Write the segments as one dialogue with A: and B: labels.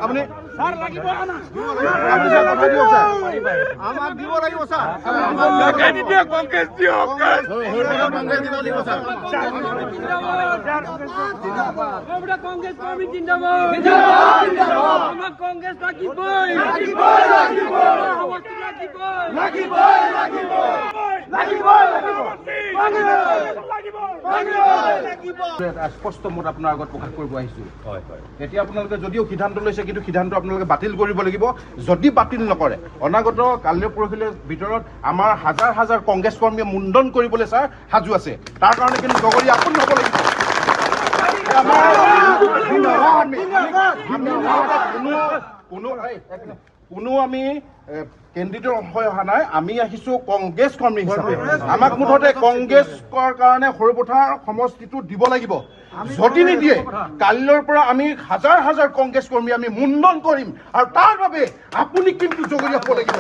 A: আপুনি কংগ্ৰেছ দিয়ক
B: কংগ্ৰেছ কৰ্মী জিন্দাবাদ আমাক কংগ্ৰেছ লাগিবই
A: স্পষ্ট মত আপোনাৰ আগত প্ৰকাশ কৰিব আহিছো এতিয়া আপোনালোকে যদিও সিদ্ধান্ত লৈছে কিন্তু সিদ্ধান্ত আপোনালোকে বাতিল কৰিব লাগিব যদি বাতিল নকৰে অনাগত কালিৰ পৰহিলৈ ভিতৰত আমাৰ হাজাৰ হাজাৰ কংগ্ৰেছ কৰ্মীয়ে মুণ্ডন কৰিবলৈ ছাৰ সাজু আছে তাৰ কাৰণে কিন্তু জগৰীয়া আপুনি হ'ব লাগিব কোনো আমি কেন্দ্ৰিত হৈ অহা নাই আমি আহিছো কংগ্ৰেছ কৰ্মী হিচাপে আমাক মুঠতে কংগ্ৰেছৰ কাৰণে সৰুপথাৰ সমষ্টিটো দিব লাগিব যদি নিদিয়ে কালিৰ পৰা আমি হাজাৰ হাজাৰ কংগ্ৰেছ কৰ্মী আমি মুণ্ডন কৰিম আৰু তাৰ বাবে আপুনি কিন্তু জগৰীয়া হ'ব লাগিব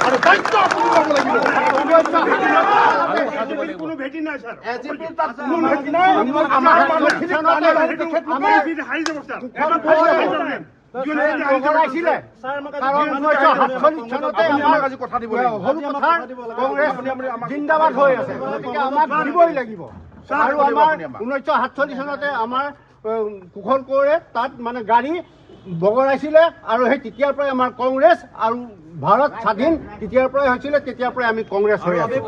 A: আৰু দায়িত্ব আপুনি ল'ব লাগিব কোনো ভেটি নাই ছাৰ কোনো ভেটি নাই আমাৰ
C: জিন্দাবাদ হৈ আছে গতিকে আমাক দিবই লাগিব আৰু আমাৰ 1947 চনতে আমাৰ কুশল কোঁৱৰে তাত মানে গাড়ী বগৰাইছিলে আৰু সেই তেতিয়াৰ পৰাই আমাৰ কংগ্ৰেছ আৰু ভাৰত স্বাধীন তেতিয়াৰ পৰাই হৈছিলে তেতিয়াৰ পৰাই আমি কংগ্ৰেছ হৈ আছো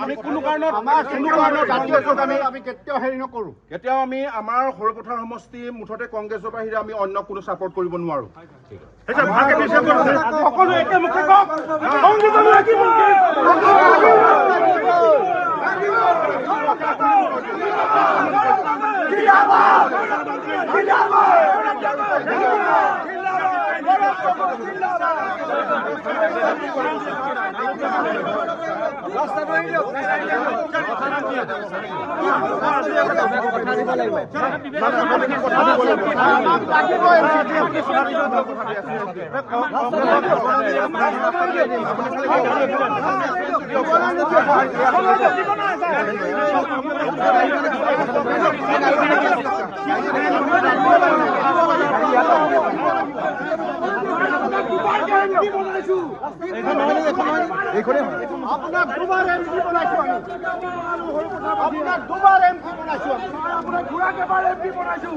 A: আমি কোনো কাৰণত
C: আমি কেতিয়াও হেৰি নকৰো
A: কেতিয়াও আমি আমাৰ সৰুপথাৰ সমষ্টি মুঠতে কংগ্ৰেছৰ বাহিৰে আমি অন্য কোনো ছাপৰ্ট কৰিব নোৱাৰো
C: আপোনাক দুবাৰ এমপি বনাইছো আপোনাক দুবাৰ এমপি বনাইছো